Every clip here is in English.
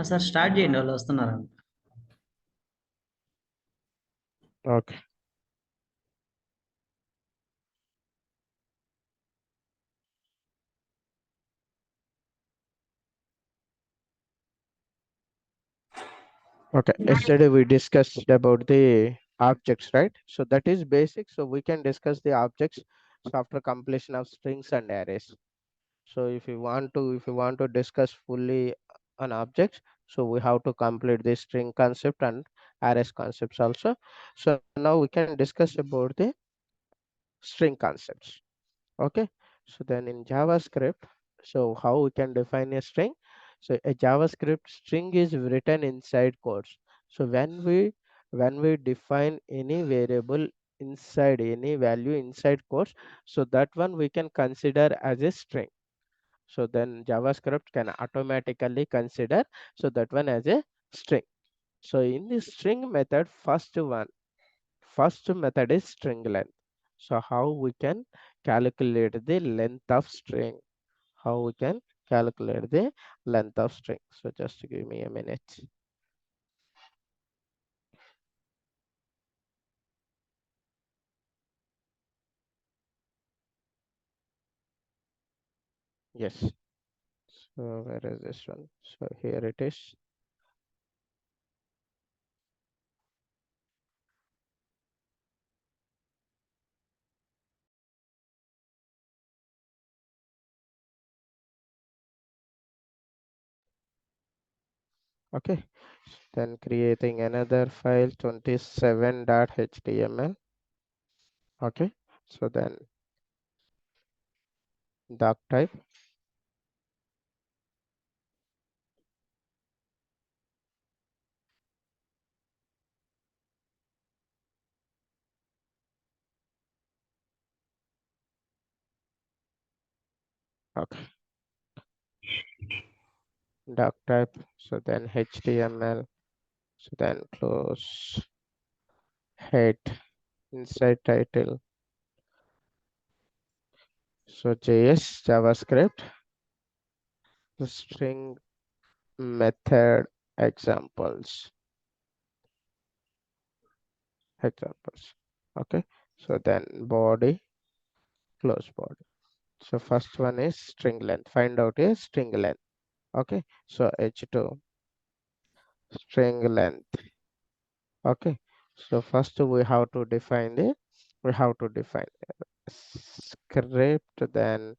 Sir start చేయండి, వాళ్ళు వస్తున్నారు. Okay. Okay. Yesterday we discussed about the objects, right? So that is basic. So we can discuss the objects after completion of strings and arrays. So if you want to discuss fully on objects, so we have to complete the string concept and arrays concepts also. So now we can discuss about the string concepts. Okay, so then in JavaScript, so how we can define a string? So a JavaScript string is written inside codes. So when we define any variable inside any value inside codes, so that one we can consider as a string. So then JavaScript can automatically consider so that one as a string. So in the string method, first method is string length. So how we can calculate the length of string? How we can calculate the length of string? So just give me a minute. Yes. So where is this one? So here it is. Okay. Then creating another file 27.html. Okay. So then doc type. Okay. Doc type. So then HTML. So then close head inside title. So JS JavaScript string method examples. Okay. So then body close body. So first one is string length. Find out a string length. Okay. So h2 string length. Okay. So first we have to define script. Then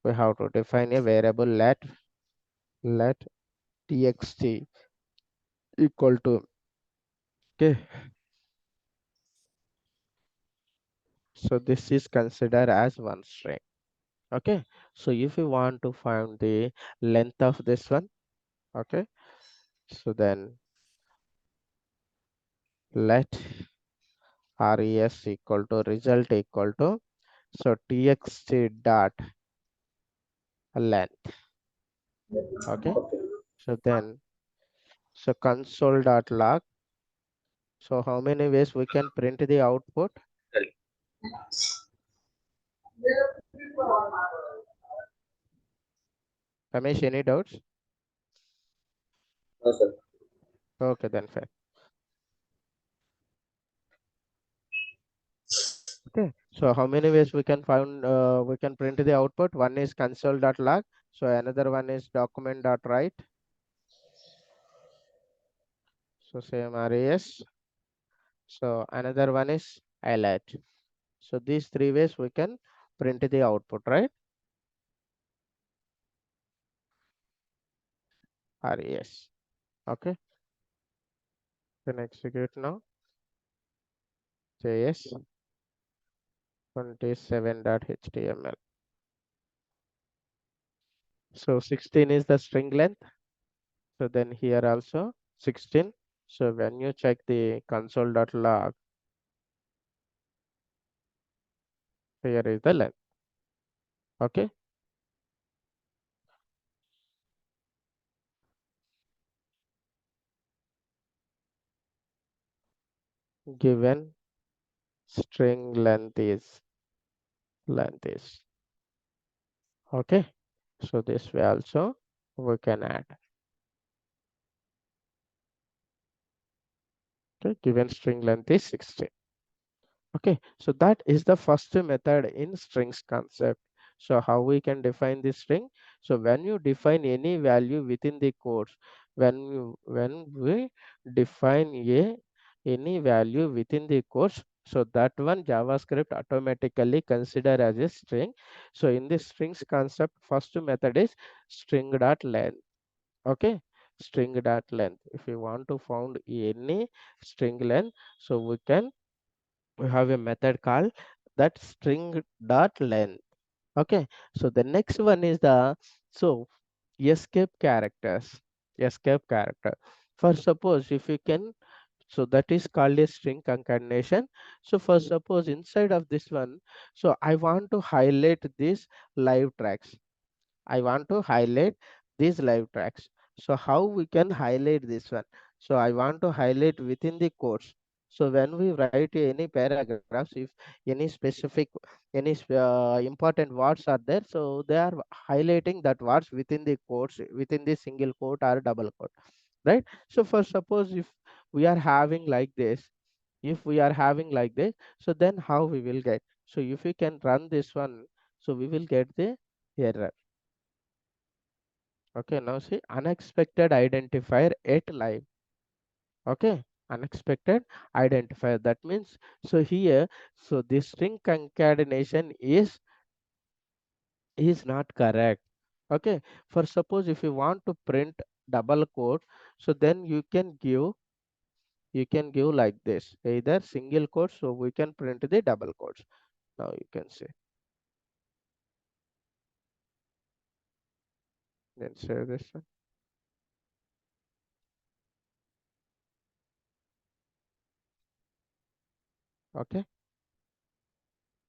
we have to define a variable let txt equal to. Okay. So this is considered as one string. Okay. So if you want to find the length of this one, okay, so then let res equal to result equal to, so txt dot length. Okay. So then, so console dot log. So how many ways we can print the output? Ramesh, any doubts? No, sir. Okay, then fine. Okay, so how many ways we can find we can print the output? One is console dot log. So another one is document dot write. So same res. So another one is highlight. So these three ways we can print the output, right? Res. Okay. Then execute now. JS 27.html. So 16 is the string length. So then here also 16. So when you check the console.log, here is the length. Okay. Given string length is okay. So this way also we can add. Okay, given string length is 16. Okay, so that is the first method in strings concept. So how we can define this string? So when you define any value within the quotes, when we define any value within the quotes, so that one JavaScript automatically consider as a string. So in this strings concept, first method is string dot length. Okay, string dot length. If you want to found any string length, so we have a method called that string dot length. Okay, so the next one is the so escape characters. Escape character. For suppose if you can, so that is called a string concatenation. So for suppose inside of this one, so I want to highlight these live tracks. I want to highlight these live tracks. So how we can highlight this one? So I want to highlight within the course. So when we write any paragraphs, if any specific, important words are there, so they are highlighting that words within the quotes, within the single quote or double quote, right? So for suppose if we are having like this, if we are having like this, so then how we will get? So if we can run this one, so we will get the error. Okay, now see unexpected identifier at live. Okay, unexpected identifier. That means so here, so this string concatenation is not correct. Okay, for suppose if you want to print double quote, so then you can give like this either single quote, so we can print the double quotes. Now you can say then say this one. Okay,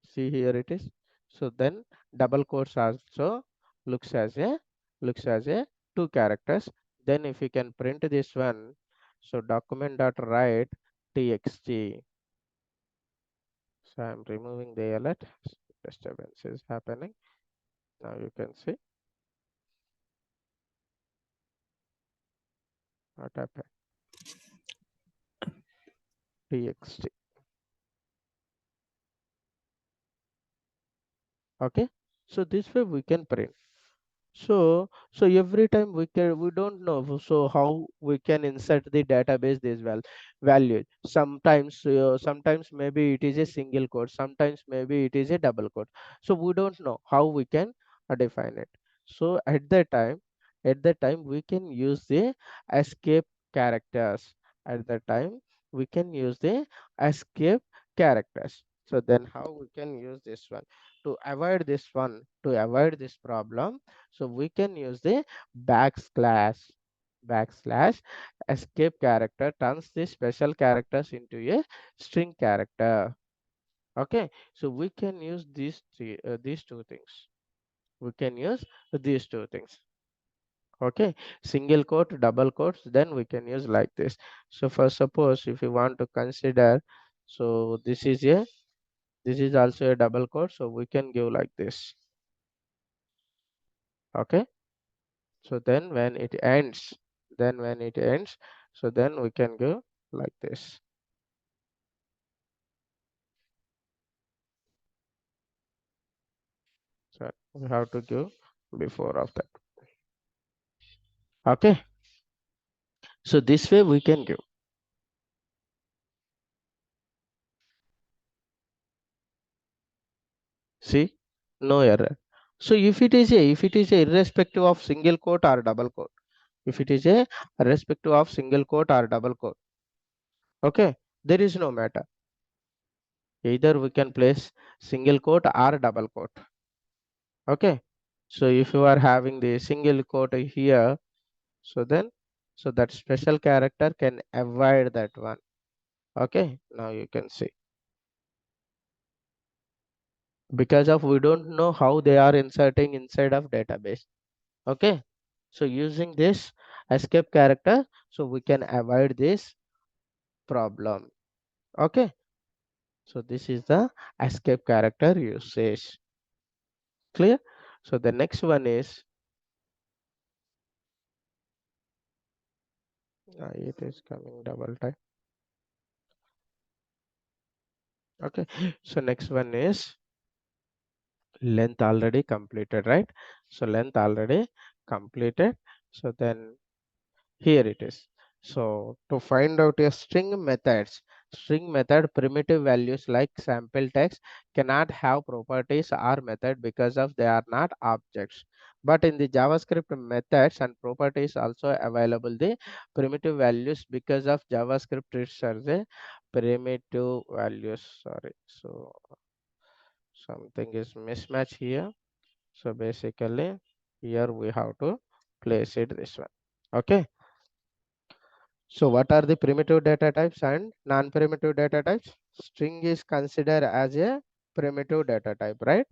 see here it is. So then double quotes also looks as a looks as a two characters. Then if you can print this one, so document dot write txt. So I'm removing the alert. Disturbance is happening. Now you can see what happened. Txt. Okay. So this way we can print. So every time we don't know so how we can insert the database this value. Sometimes maybe it is a single quote, sometimes maybe it is a double quote. So we don't know how we can define it. So at that time we can use the escape characters. At that time we can use the escape characters. So then how we can use this one to avoid this problem? So we can use the backslash escape character turns the special characters into a string character. Okay, so we can use these two things. We can use these two things. Okay, single quote, double quotes, then we can use like this. So for suppose if you want to consider, so this is also a double quote, so we can give like this. Okay, so then when it ends, so then we can go like this. So we have to give before of that. Okay, so this way we can give. See, no error. So if it is a irrespective of single quote or double quote, if it is a irrespective of single quote or double quote, okay, there is no matter. Either we can place single quote or double quote. Okay, so if you are having the single quote here, so then so that special character can avoid that one. Okay, now you can see because of we don't know how they are inserting inside of database. Okay, so using this escape character, so we can avoid this problem. Okay, so this is the escape character usage. Clear? So the next one is it is coming double time. Okay, so next one is length already completed, right? So length already completed. So then here it is. So to find out a string method primitive values like sample text cannot have properties or method because of they are not objects. But in the JavaScript methods and properties also available the primitive values because of JavaScript treats as a primitive values. Sorry. So something is mismatch here. So basically here we have to place it this one. Okay. So what are the primitive data types and non-primitive data types? String is considered as a primitive data type, right?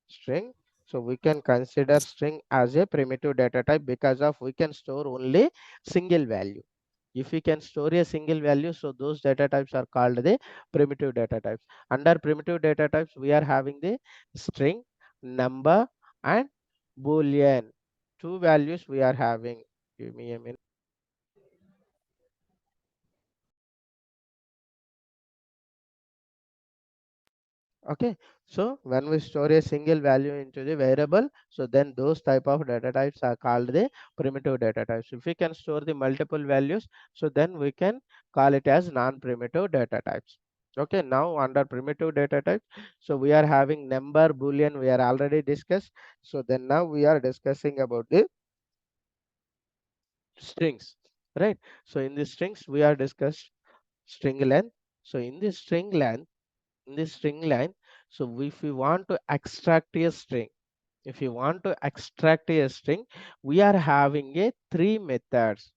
String. So we can consider string as a primitive data type because of we can store only single value. If we can store a single value, so those data types are called the primitive data types. Under primitive data types, we are having the string, number, and boolean. Two values we are having. Give me a minute. Okay, so when we store a single value into the variable, so then those type of data types are called the primitive data types. If we can store the multiple values, so then we can call it as non-primitive data types. Okay, now under primitive data types, so we are having number, boolean, we are already discussed. So then now we are discussing about the strings, right? So in the strings we are discussed string length. So in this string line, so if we want to extract a string, if you want to extract a string, we are having a three methods.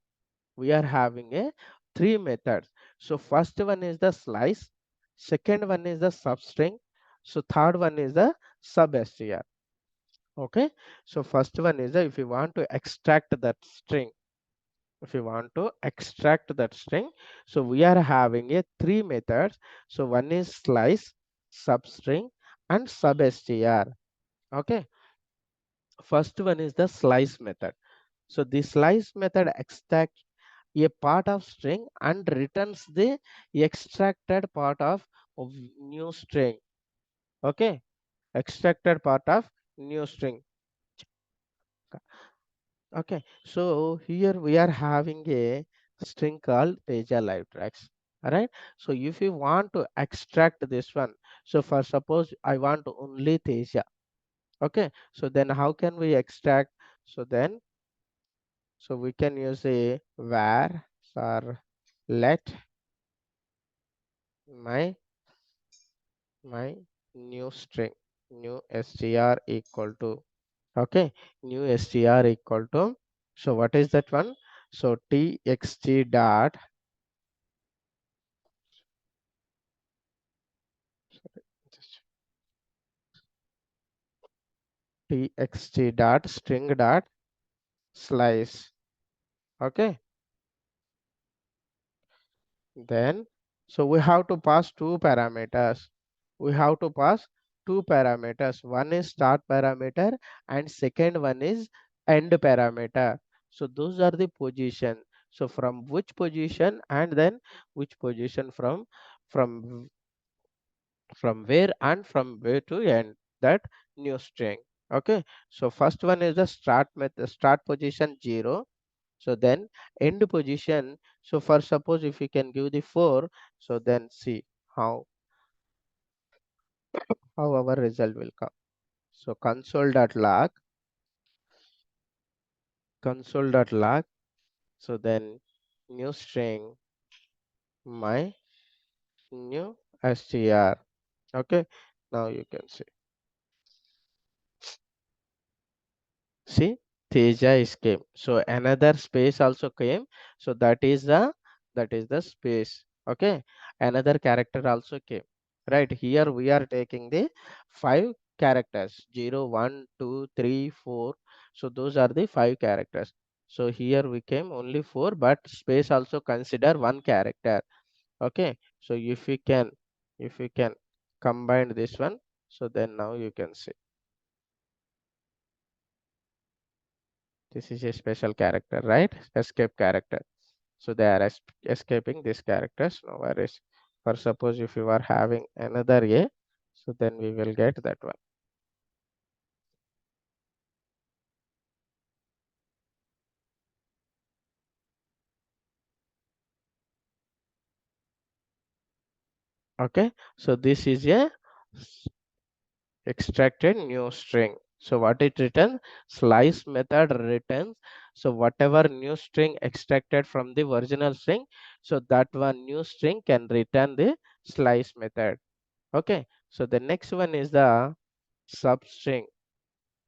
We are having a three methods. So first one is the slice, second one is the substring, so third one is the substr. Okay, so first one is the if you want to extract that string, if you want to extract that string, so we are having a three methods. So one is slice, substring, and substr. Okay, first one is the slice method. So the slice method extracts a part of string and returns the extracted part of new string. Okay, extracted part of new string. Okay, so here we are having a string called Teja live tracks. All right, so if you want to extract this one, so for suppose I want only Teja. Okay, so then how can we extract? So then, so we can use a var or let my my new string new str equal to, okay, new str equal to, so what is that one? So txt dot txt dot string dot slice. Okay, then so we have to pass two parameters. We have to pass two parameters. One is start parameter and second one is end parameter. So those are the position. So from which position and then which position from from where and from where to end that new string. Okay, so first one is the start method, start position 0. So then end position, so for suppose if we can give the 4, so then see how our result will come. So console.log, so then new string my new str. Okay, now you can see Teja is came. So another space also came. So that is the space. Okay, another character also came. Right here we are taking the five characters 0, 1, 2, 3, 4. So those are the five characters. So here we came only four, but space also consider one character. Okay, so if we can combine this one, so then now you can see. This is a special character, right? Escape character. So they are escaping these characters. No worries. For suppose if you are having another A, so then we will get that one. Okay, so this is a extracted new string. So what it returns? Slice method returns. So whatever new string extracted from the original string, so that one new string can return the slice method. Okay, so the next one is the substring.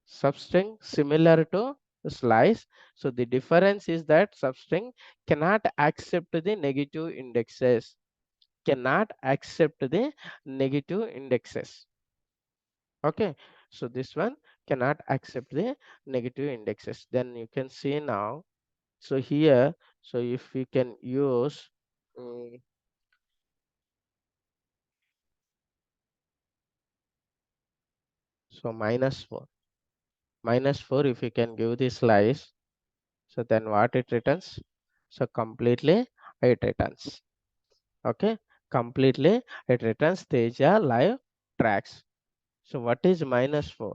Substring similar to slice. So the difference is that substring cannot accept the negative indexes. Cannot accept the negative indexes. Okay, so this one cannot accept the negative indexes. Then you can see now. So here, so if we can use so minus 4 if you can give the slice, so then what it returns? So completely it returns. Okay, completely it returns Teja live tracks. So what is -4?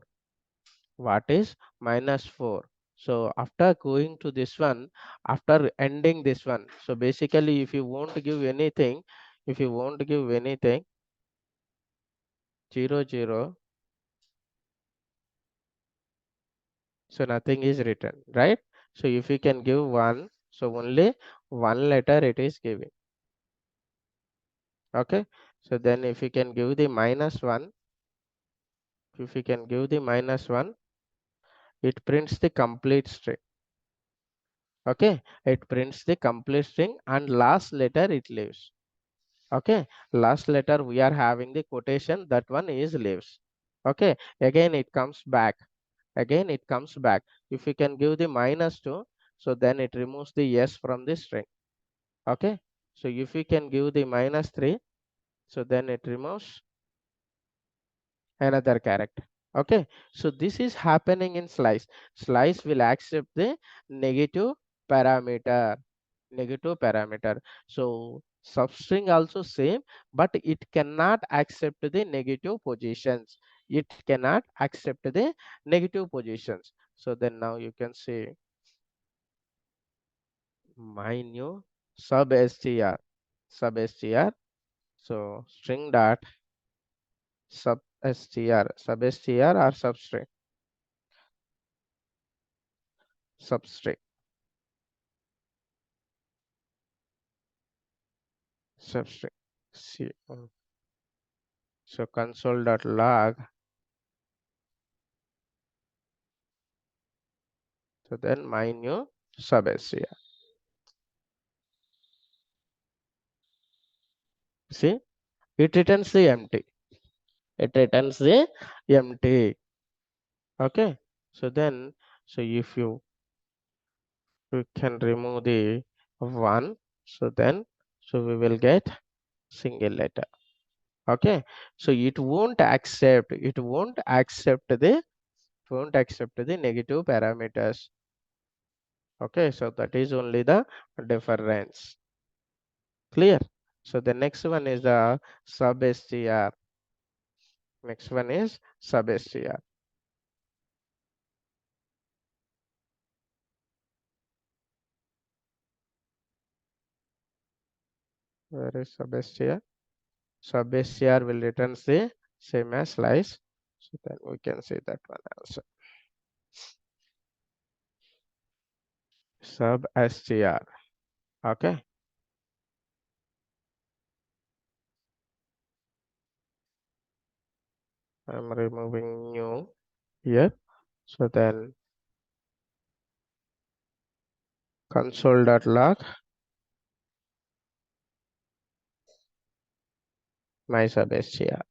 What is -4? So after going to this one, after ending this one, so basically if you won't give anything, if you won't give anything, 0 0, so nothing is written, right? So if you can give 1, so only one letter it is giving. Okay, so then if you can give the -1, if you can give the -1, it prints the complete string. Okay, it prints the complete string and last letter it leaves. Okay, last letter we are having the quotation, that one is leaves. Okay, again it comes back. Again it comes back. If you can give the -2, so then it removes the yes from the string. Okay, so if you can give the -3, so then it removes another character. Okay, so this is happening in slice. Slice will accept the negative parameter. Negative parameter. So substring also same, but it cannot accept the negative positions. It cannot accept the negative positions. So then now you can say my new sub str. So string dot substr or substring substring. See, so console.log. So then my new substr. See, it returns the empty. It returns the empty. Okay, so then, so if you can remove the 1, so then, so we will get single letter. Okay, so it won't accept the negative parameters. Okay, so that is only the difference. Clear? So the next one is the substr. Next one is substr. Where is substr? Substr will return the same as slice. So then we can see that one also. Substr. Okay. I'm removing new here. So then console.log my substr.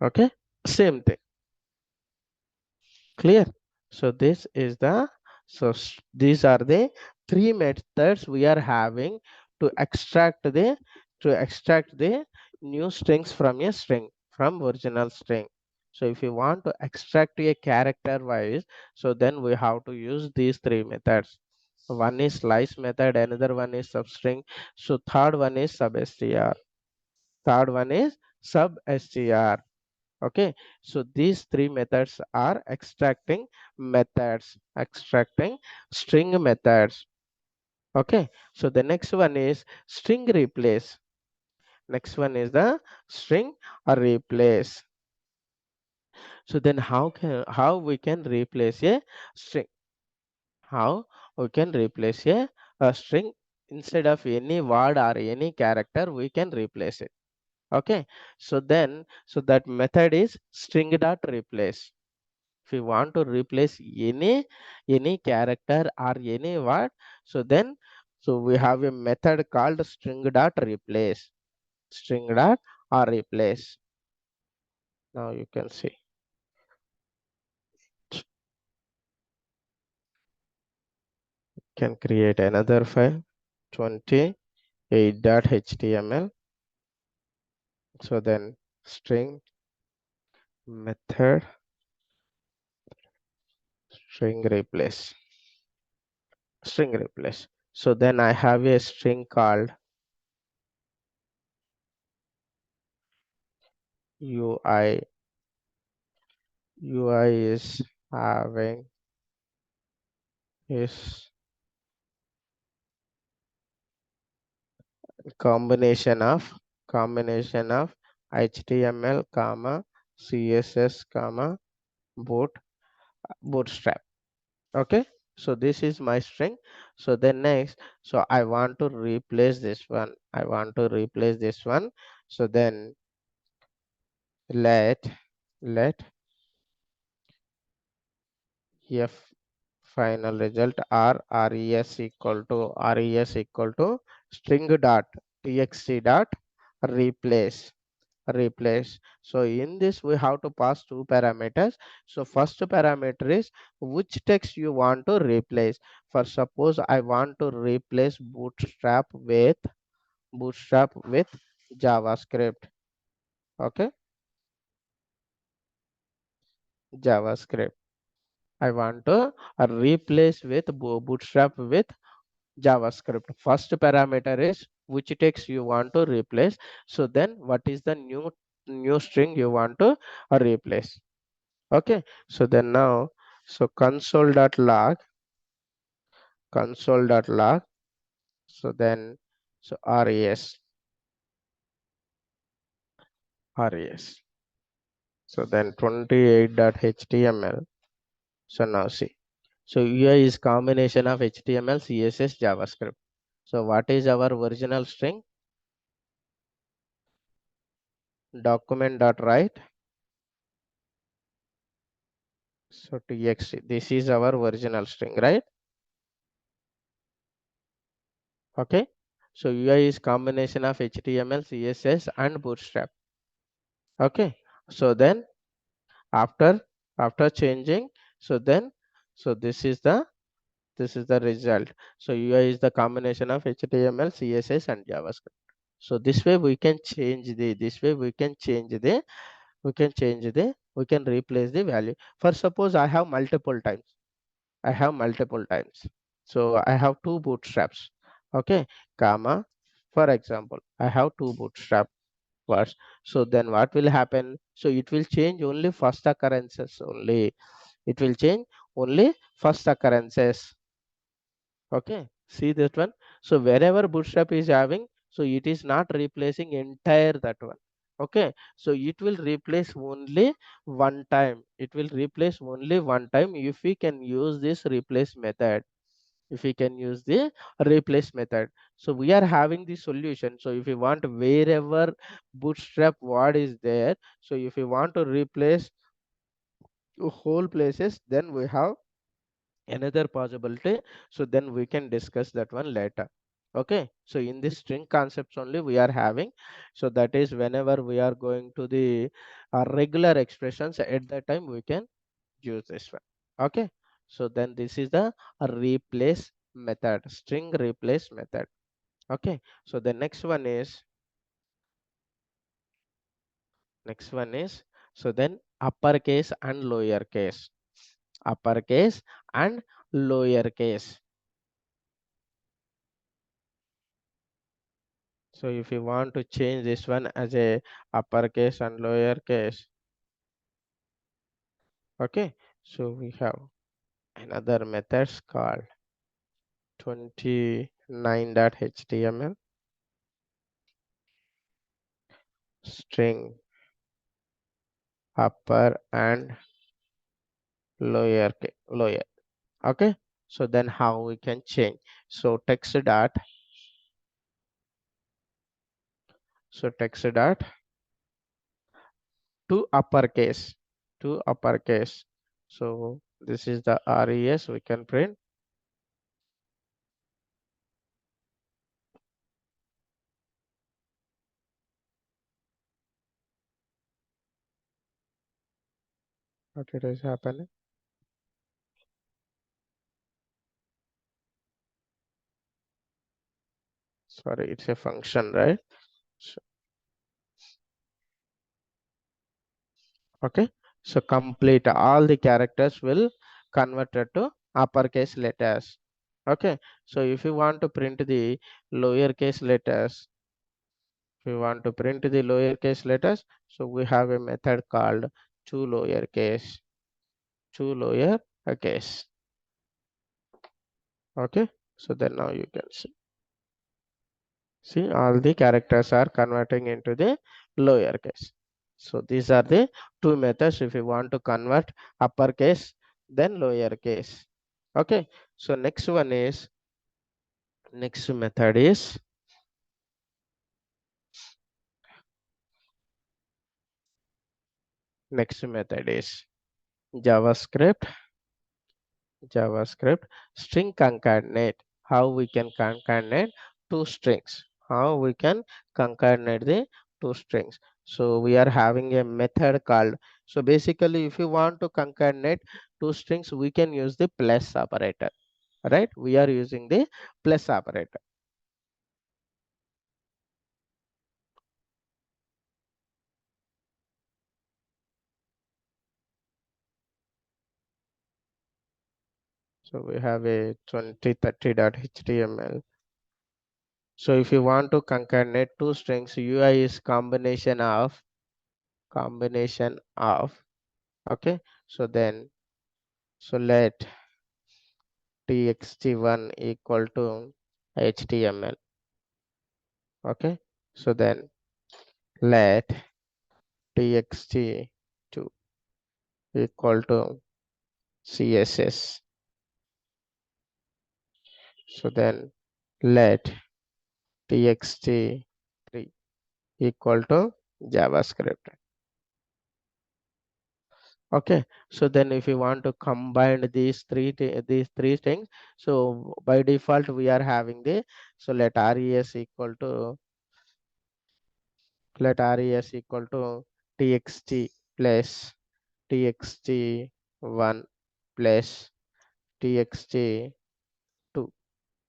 Okay. Same thing. Clear? So this is the these are the three methods we are having to extract the new strings from a string, from original string. So if you want to extract a character wise, so then we have to use these three methods. One is slice method, another one is substring. So third one is substr. Third one is substr. Okay, so these three methods are extracting methods, extracting string methods. Okay, so the next one is string replace. Next one is the string replace. So then how we can replace a string? How we can replace a string? Instead of any word or any character, we can replace it. Okay, so then so that method is string dot replace. If you want to replace any character or any word, so then so we have a method called string dot replace. String dot or replace. Now you can see. Can create another file 28.html. So then string method string replace. String replace. So then I have a string called UI. UI is having is combination of HTML comma CSS comma bootstrap. Okay, so this is my string. So then next, so I want to replace this one. I want to replace this one. So then let f final result r res equal to string dot txt dot replace. So in this we have to pass two parameters. So first parameter is which text you want to replace. For suppose I want to replace bootstrap with JavaScript. Okay, JavaScript. I want to replace with bootstrap with JavaScript. First parameter is which text you want to replace. So then what is the new string you want to replace. Okay, so then now so console.log. So then so res. So then 28.html. So now see. So UI is combination of HTML, CSS, JavaScript. So what is our original string? Document.write. So txt. This is our original string, right? Okay. So UI is combination of HTML, CSS, and Bootstrap. Okay. So then after changing, so then so this is the result. So UI is the combination of HTML, CSS, and JavaScript. So this way we can change the we can replace the value. For suppose I have multiple times. So I have two bootstraps. Okay, comma. For example, I have two bootstrap words. So then what will happen? So it will change only first occurrences only. It will change only first occurrences. Okay, see that one. So wherever bootstrap is having, so it is not replacing entire that one. Okay, so it will replace only one time. It will replace only one time if we can use this replace method. If we can use the replace method, so we are having the solution. So if you want wherever bootstrap word is there, so if you want to replace whole places, then we have another possibility. So then we can discuss that one later. Okay, so in this string concepts only we are having. So that is whenever we are going to the regular expressions, at that time we can use this one. Okay, so then this is the replace method, string replace method. Okay, so the next one is so then uppercase and lowercase. Uppercase and lowercase. So if you want to change this one as a uppercase and lowercase, okay, so we have another methods called 29.html string upper and lower. Okay, so then how we can change? So text dot to uppercase. So this is the res we can print. What it is happening? Sorry, it's a function, right? So, okay, so complete all the characters will converted to uppercase letters. Okay, so if you want to print the lowercase letters, if you want to print the lowercase letters, so we have a method called to lowercase. Okay, so then now you can see all the characters are converting into the lowercase. So these are the two methods if you want to convert uppercase then lowercase. Okay, so next method is JavaScript JavaScript string concatenate. How we can concatenate two strings? How we can concatenate the two strings? So we are having a method called. So basically, if you want to concatenate two strings, we can use the plus operator. Right? We are using the plus operator. So we have a 2030.html. So if you want to concatenate two strings, UI is combination of. Okay. So then let txt1 equal to html. Okay, so then let txt2 equal to css. So then let txt3 equal to javascript. Okay, so then if you want to combine these three things, so by default we are having the, so let res equal to txt plus txt1 plus txt2,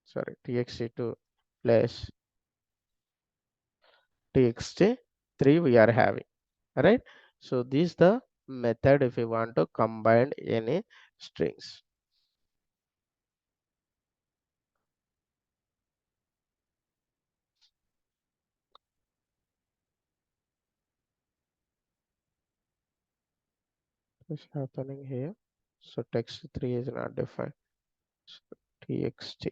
sorry, txt2 plus txt3 we are having, right? So this is the method if you want to combine any strings. What's happening here? So text3 is not defined. So txt.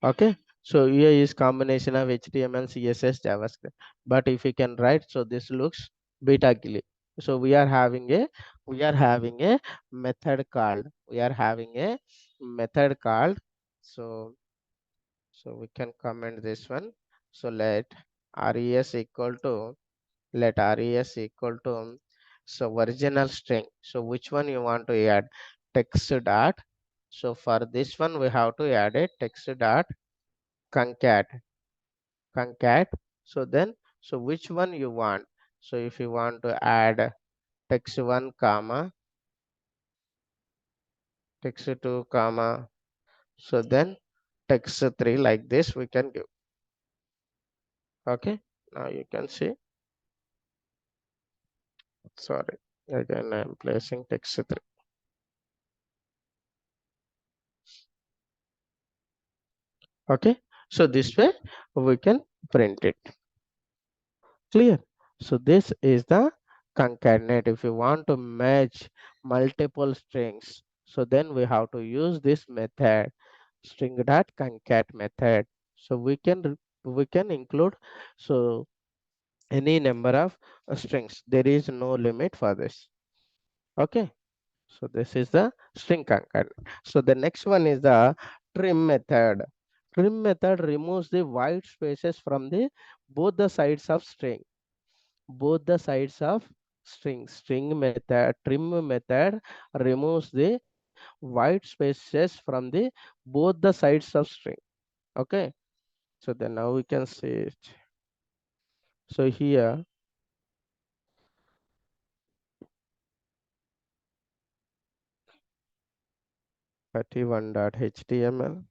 Okay, so here is combination of html, css, javascript, but if you can write, so this looks bit ugly. So we are having a method called so we can comment this one. So res equal to res equal to so original string. So which one you want to add? Text dot. So for this one we have to add a text dot concat. So then, so which one you want? So if you want to add text1 comma text2 comma, so then text3 like this we can give. Okay, now you can see, sorry, again I'm placing text3. Okay, so this way we can print it. Clear? So this is the concatenate. If you want to match multiple strings, so then we have to use this method, string dot concat method. So we can include so any number of strings. There is no limit for this. Okay. So this is the string concat. So the next one is the trim method. Trim method removes the white spaces from the both the sides of string. Both the sides of string method, trim method removes the white spaces from the both the sides of string. Okay. So then now we can see it. So here 31.html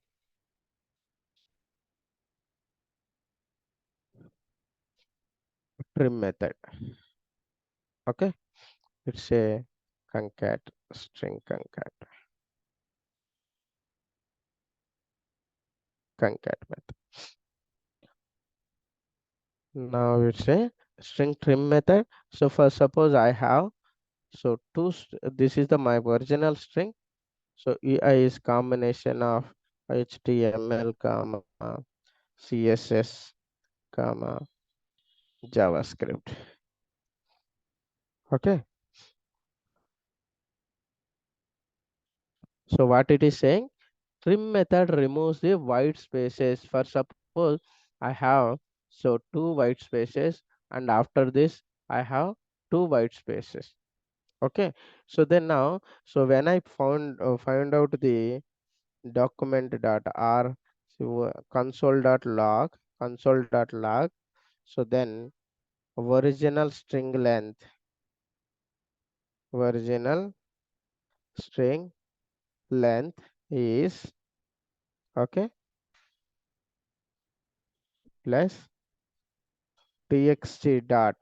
trim method. Okay. It's a concat string concat method. Now it's a string trim method. So for suppose I have so this is the my original string. So EI is combination of HTML comma CSS comma JavaScript. Okay. So what it is saying? Trim method removes the white spaces. For suppose I have so two white spaces, and after this I have two white spaces. Okay. So then now, so when I find out the document.r so console.log. So then original string length, original string length is okay plus txt dot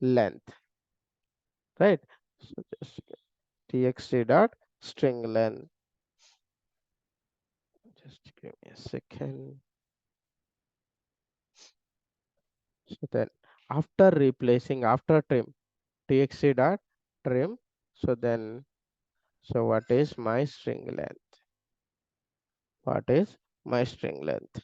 length, right? So just txt dot string length. Just give me a second. So then after replacing after txt dot trim. So then so what is my string length? What is my string length?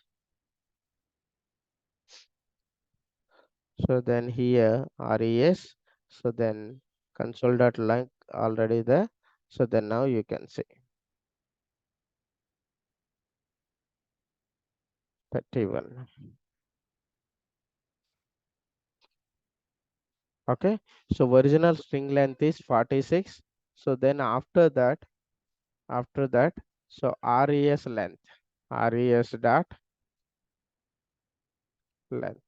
So then here res. So then console.length already there. So then now you can see 31. Okay. So original string length is 46. So then after that, so res length, res dot length.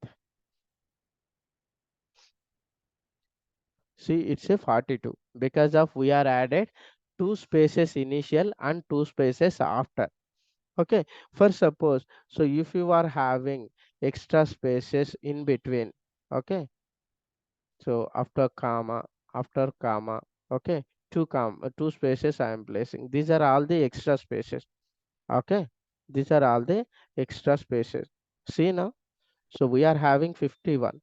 See, it's a 42 because of we are added two spaces initial and two spaces after. Okay. For suppose, so if you are having extra spaces in between, okay. So after comma, okay, two spaces I am placing. These are all the extra spaces. Okay. These are all the extra spaces. See now. So we are having 51.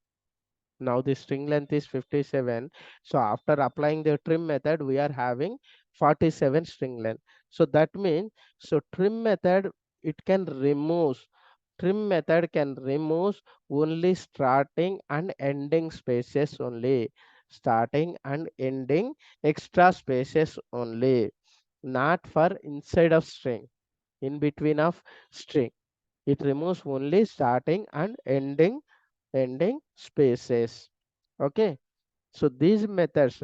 Now the string length is 57. So after applying the trim method, we are having 47 string length. So that means, so trim method can remove only starting and ending spaces only. Starting and ending extra spaces only. Not for inside of string, in between of string. It removes only starting and ending spaces. Okay. So these methods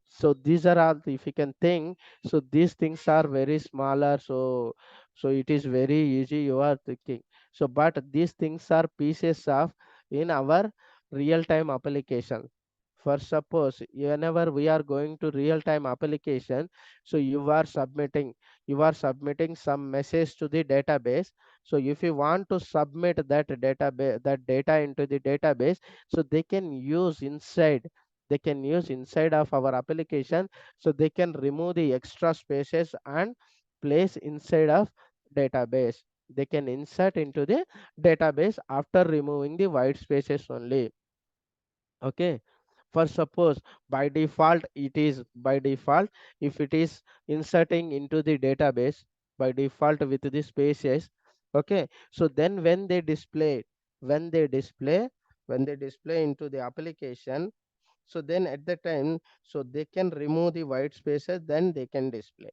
so these are all if you can think, so these things are very smaller, so it is very easy you are thinking. So but these things are pieces of in our real time application. For suppose whenever we are going to real time application, so you are submitting some message to the database. So if you want to submit that data into the database, so they can use inside of our application. So they can remove the extra spaces and place inside of database. They can insert into the database after removing the white spaces only. Okay, for suppose by default if it is inserting into the database by default with the spaces. Okay, so then when they display when they display into the application, so then at the time, so they can remove the white spaces, then they can display.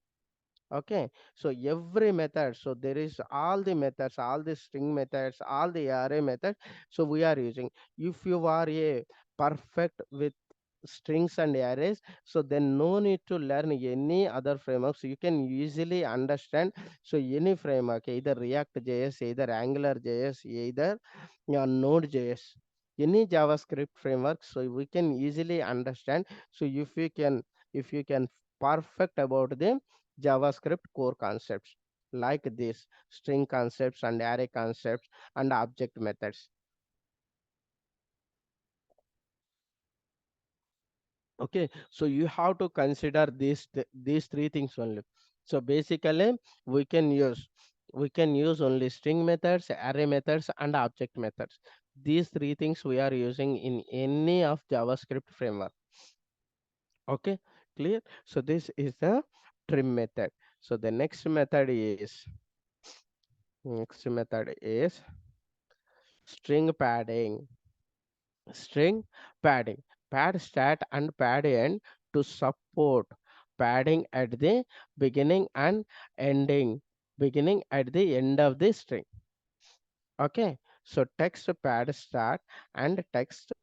Okay, so every method, so there is all the methods, all the string methods, all the array methods, so we are using. If you are a perfect with strings and arrays, so then no need to learn any other frameworks, you can easily understand. So any framework, either React JS, either Angular JS, either Node JS, any JavaScript framework, so we can easily understand. So if you can perfect about the JavaScript core concepts like this string concepts and array concepts and object methods. Okay, so you have to consider these three things only. So basically we can use only string methods, array methods and object methods. These three things we are using in any of JavaScript framework. Okay, clear? So this is the trim method. So the next method is string padding. String padding. Pad start and pad end to support padding at the beginning and ending. Beginning at the end of the string. Okay. So text pad start and text